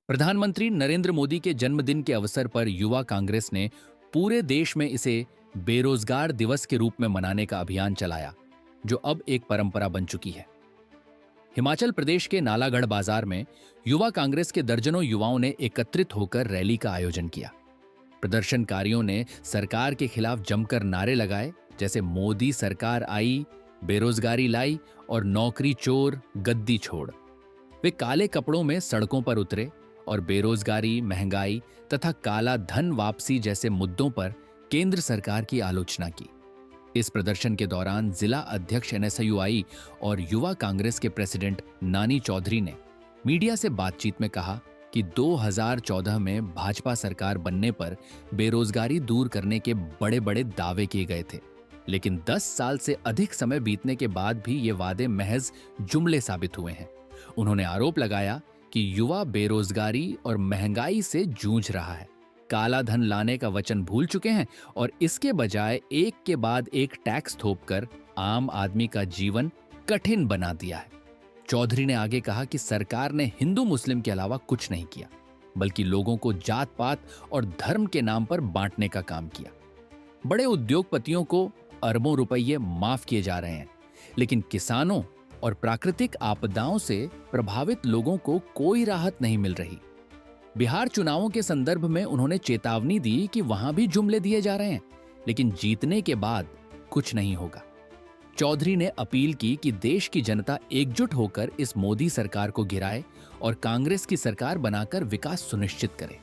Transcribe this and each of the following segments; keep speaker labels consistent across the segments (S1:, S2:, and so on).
S1: प्रधानमंत्री नरेंद्र मोदी के जन्मदिन के अवसर पर युवा कांग्रेस ने पूरे देश में इसे बेरोजगार दिवस के रूप में मनाने का अभियान चलाया, जो अब एक परंपरा बन चुकी है। हिमाचल प्रदेश के नालागढ़ बाजार में युवा कांग्रेस के दर्जनों युवाओं ने एकत्रित होकर रैली का आयोजन किया। प्रदर्शनकारियों ने सरकार के खिलाफ जमकर नारे लगाए, जैसे मोदी सरकार आई, बेरोजगारी लाई और नौकरी चोर गद्दी छोड़। वे काले कपड़ों में सड़कों पर उतरे और बेरोजगारी, महंगाई तथा काला धन वापसी जैसे मुद्दों पर केंद्र सरकार की आलोचना की। इस प्रदर्शन के दौरान जिला अध्यक्ष एनएसयूआई और युवा कांग्रेस के प्रेसिडेंट नानी चौधरी ने मीडिया से बातचीत में कहा कि 2014 में भाजपा सरकार बनने पर बेरोजगारी दूर करने के बड़े बड़े दावे किए गए थे, लेकिन 10 साल से अधिक समय बीतने के बाद भी ये वादे महज जुमले साबित हुए हैं। उन्होंने आरोप लगाया कि युवा बेरोजगारी और महंगाई से जूझ रहा है, काला धन लाने का वचन भूल चुके हैं और इसके बजाय एक के बाद एक टैक्स थोपकर आम आदमी का जीवन कठिन बना दिया है। चौधरी ने आगे कहा कि सरकार ने हिंदू मुस्लिम के अलावा कुछ नहीं किया, बल्कि लोगों को जात पात और धर्म के नाम पर बांटने का काम किया। बड़े उद्योगपतियों को अरबों रुपये माफ किए जा रहे हैं, लेकिन किसानों और प्राकृतिक आपदाओं से प्रभावित लोगों को कोई राहत नहीं मिल रही। बिहार चुनावों के संदर्भ में उन्होंने चेतावनी दी कि वहां भी जुमले दिए जा रहे हैं, लेकिन जीतने के बाद कुछ नहीं होगा। चौधरी ने अपील की कि देश की जनता एकजुट होकर इस मोदी सरकार को गिराए और कांग्रेस की सरकार बनाकर विकास सुनिश्चित करे।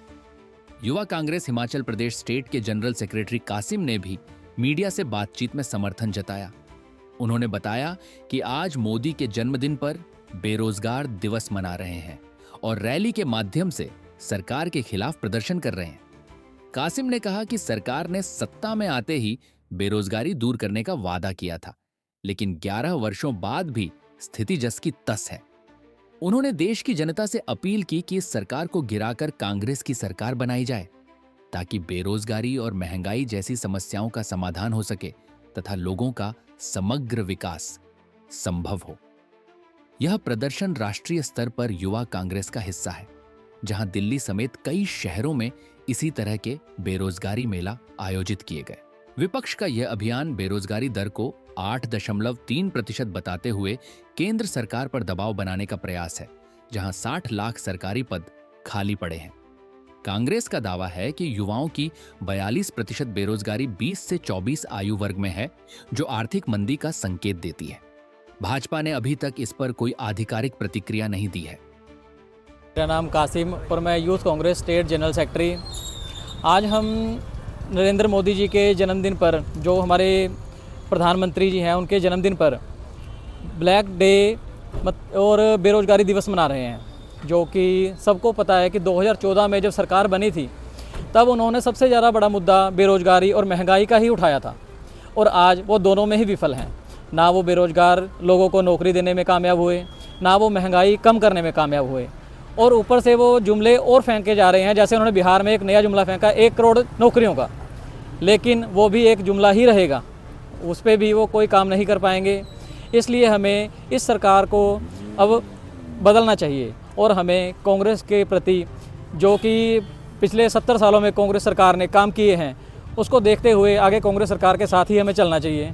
S1: युवा कांग्रेस हिमाचल प्रदेश स्टेट के जनरल सेक्रेटरी कासिम ने भी मीडिया से बातचीत में समर्थन जताया। उन्होंने बताया कि आज मोदी के जन्मदिन पर बेरोजगार दिवस मना रहे हैं और रैली के माध्यम से सरकार के खिलाफ प्रदर्शन कर रहे हैं। कासिम ने कहा कि सरकार ने सत्ता में आते ही बेरोजगारी दूर करने का वादा किया था, लेकिन 11 वर्षों बाद भी स्थिति जस की तस है। उन्होंने देश की जनता से अपील की कि इस सरकार को गिराकर कांग्रेस की सरकार बनाई जाए, ताकि बेरोजगारी और महंगाई जैसी समस्याओं का समाधान हो सके तथा लोगों का समग्र विकास संभव हो। यह प्रदर्शन राष्ट्रीय स्तर पर युवा कांग्रेस का हिस्सा है, जहां दिल्ली समेत कई शहरों में इसी तरह के बेरोजगारी मेला आयोजित किए गए। विपक्ष का यह अभियान बेरोजगारी दर को 8.3% बताते हुए केंद्र सरकार पर दबाव बनाने का प्रयास है, जहां 60 लाख सरकारी पद खाली पड़े हैं। कांग्रेस का दावा है कि युवाओं की 42% बेरोजगारी 20 से 24 आयु वर्ग में है, जो आर्थिक मंदी का संकेत देती है। भाजपा ने अभी तक इस पर कोई आधिकारिक प्रतिक्रिया नहीं दी है।
S2: मेरा नाम कासिम और मैं youth Congress state general secretary. आज हम नरेंद्र मोदी जी के जन्मदिन पर, जो हमारे प्रधानमंत्री जी हैं, उनके जन्मदिन पर ब्लैक डे और बेरोजगारी दिवस मना रहे हैं, जो कि सबको पता है कि 2014 में जब सरकार बनी थी तब उन्होंने सबसे ज़्यादा बड़ा मुद्दा बेरोजगारी और महंगाई का ही उठाया था, और आज वो दोनों में ही विफल हैं। ना वो बेरोजगार लोगों को नौकरी देने में कामयाब हुए, ना वो महंगाई कम करने में कामयाब हुए, और ऊपर से वो जुमले और फेंके जा रहे हैं। जैसे उन्होंने बिहार में एक नया जुमला फेंका 1 करोड़ नौकरियों का, लेकिन वो भी एक जुमला ही रहेगा, उस पर भी वो कोई काम नहीं कर पाएंगे। इसलिए हमें इस सरकार को अब बदलना चाहिए और हमें कांग्रेस के प्रति, जो कि पिछले 70 सालों में कांग्रेस सरकार ने काम किए हैं, उसको देखते हुए आगे कांग्रेस सरकार के साथ ही हमें चलना चाहिए।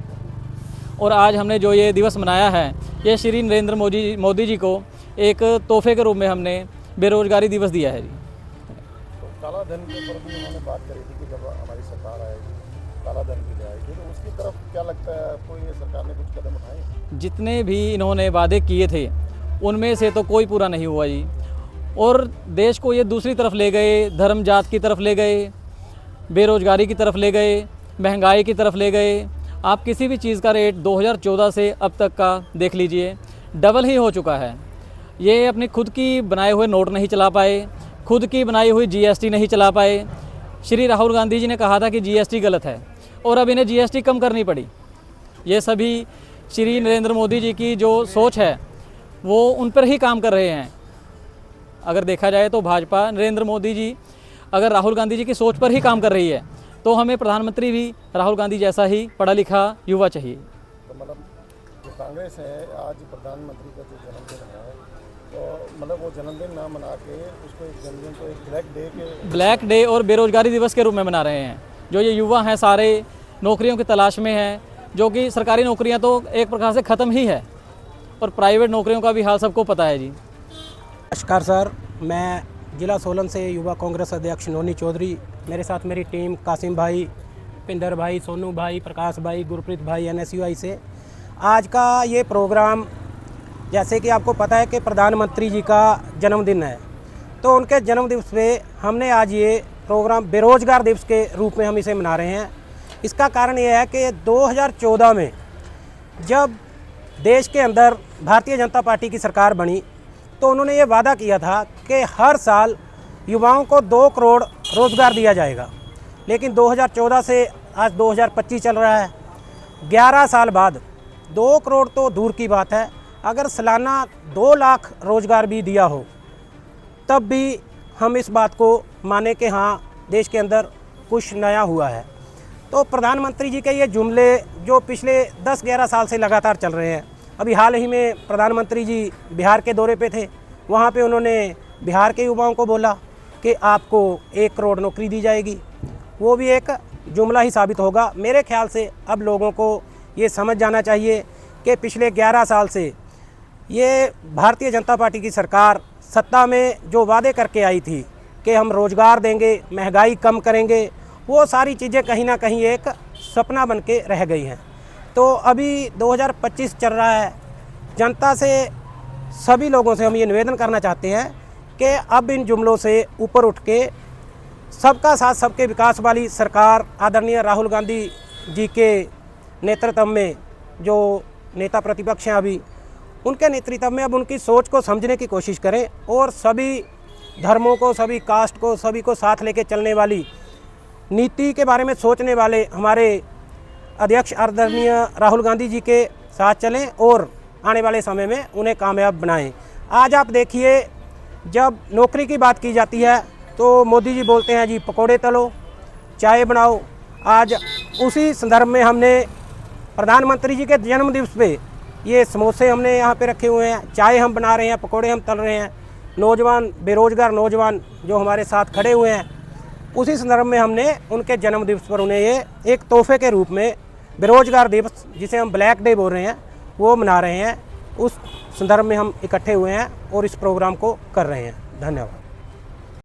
S2: और आज हमने जो ये दिवस मनाया है, ये श्री नरेंद्र मोदी जी को एक तोहफे के रूप में हमने बेरोजगारी दिवस दिया है जी।
S3: तो काला धन के ऊपर भी उन्होंने बात करी थी कि जब हमारी सरकार आएगी काला धन भी ले आएगी, तो उसकी तरफ क्या लगता है आपको, ये सरकार ने कुछ कदम उठाए?
S2: जितने भी इन्होंने वादे किए थे उनमें से तो कोई पूरा नहीं हुआ जी, और देश को ये दूसरी तरफ ले गए, धर्म जात की तरफ ले गए, बेरोजगारी की तरफ ले गए, महंगाई की तरफ ले गए। आप किसी भी चीज़ का रेट 2014 से अब तक का देख लीजिए, डबल ही हो चुका है। ये अपनी खुद की बनाए हुए नोट नहीं चला पाए, खुद की बनाई हुई जीएसटी नहीं चला पाए। श्री राहुल गांधी जी ने कहा था कि जीएसटी गलत है, और अब इन्हें जीएसटी कम करनी पड़ी। ये सभी श्री नरेंद्र मोदी जी की जो सोच है वो उन पर ही काम कर रहे हैं। अगर देखा जाए तो भाजपा, नरेंद्र मोदी जी अगर राहुल गांधी जी की सोच पर ही काम कर रही है, तो हमें प्रधानमंत्री भी राहुल गांधी जैसा ही पढ़ा लिखा युवा चाहिए।
S3: तो मतलब जो कांग्रेस है, आज प्रधानमंत्री का जो जन्मदिन है, तो मतलब वो जन्मदिन ना मना के उसको एक जन्मदिन को एक
S2: ब्लैक डे और बेरोजगारी दिवस के रूप में मना रहे हैं। जो ये युवा हैं सारे नौकरियों की तलाश में हैं, जो कि सरकारी नौकरियां तो एक प्रकार से ख़त्म ही है और प्राइवेट नौकरियों का भी हाल सबको पता है जी।
S4: नमस्कार सर, मैं जिला सोलन से युवा कांग्रेस अध्यक्ष नोनी चौधरी, मेरे साथ मेरी टीम कासिम भाई, पिंदर भाई, सोनू भाई, प्रकाश भाई, गुरप्रीत भाई NSUI से। आज का ये प्रोग्राम, जैसे कि आपको पता है कि प्रधानमंत्री जी का जन्मदिन है, तो उनके जन्मदिवस पे हमने आज ये प्रोग्राम बेरोजगार दिवस के रूप में हम इसे मना रहे हैं। इसका कारण ये है कि 2014 में जब देश के अंदर भारतीय जनता पार्टी की सरकार बनी तो उन्होंने ये वादा किया था कि हर साल युवाओं को 2 करोड़ रोज़गार दिया जाएगा। लेकिन 2014 से आज 2025 चल रहा है, 11 साल बाद 2 करोड़ तो दूर की बात है, अगर सालाना 2 लाख रोज़गार भी दिया हो तब भी हम इस बात को माने कि हाँ, देश के अंदर कुछ नया हुआ है। तो प्रधानमंत्री जी के ये जुमले जो पिछले 10-11 साल से लगातार चल रहे हैं, अभी हाल ही में प्रधानमंत्री जी बिहार के दौरे पे थे, वहाँ पे उन्होंने बिहार के युवाओं को बोला कि आपको 1 करोड़ नौकरी दी जाएगी। वो भी एक जुमला ही साबित होगा। मेरे ख्याल से अब लोगों को ये समझ जाना चाहिए कि पिछले 11 साल से ये भारतीय जनता पार्टी की सरकार सत्ता में जो वादे करके आई थी कि हम रोज़गार देंगे, महंगाई कम करेंगे, वो सारी चीज़ें कहीं ना कहीं एक सपना बन के रह गई हैं। तो अभी 2025 चल रहा है, जनता से, सभी लोगों से हम ये निवेदन करना चाहते हैं कि अब इन जुमलों से ऊपर उठ के सबका साथ सबके विकास वाली सरकार आदरणीय राहुल गांधी जी के नेतृत्व में, जो नेता प्रतिपक्ष हैं अभी, उनके नेतृत्व में अब उनकी सोच को समझने की कोशिश करें और सभी धर्मों को, सभी कास्ट को, सभी को साथ लेके चलने वाली नीति के बारे में सोचने वाले हमारे अध्यक्ष आदरणीय राहुल गांधी जी के साथ चलें और आने वाले समय में उन्हें कामयाब बनाएं। आज आप देखिए, जब नौकरी की बात की जाती है तो मोदी जी बोलते हैं जी पकोड़े तलो, चाय बनाओ। आज उसी संदर्भ में हमने प्रधानमंत्री जी के जन्मदिवस पे ये समोसे हमने यहाँ पे रखे हुए हैं, चाय हम बना रहे हैं, पकोड़े हम तल रहे हैं। नौजवान, बेरोजगार नौजवान जो हमारे साथ खड़े हुए हैं, उसी संदर्भ में हमने उनके जन्मदिवस पर उन्हें ये एक तोहफे के रूप में बेरोजगार दिवस, जिसे हम ब्लैक डे बोल रहे हैं, वो मना रहे हैं। उस संदर्भ में हम इकट्ठे हुए हैं और इस प्रोग्राम को कर रहे हैं। धन्यवाद।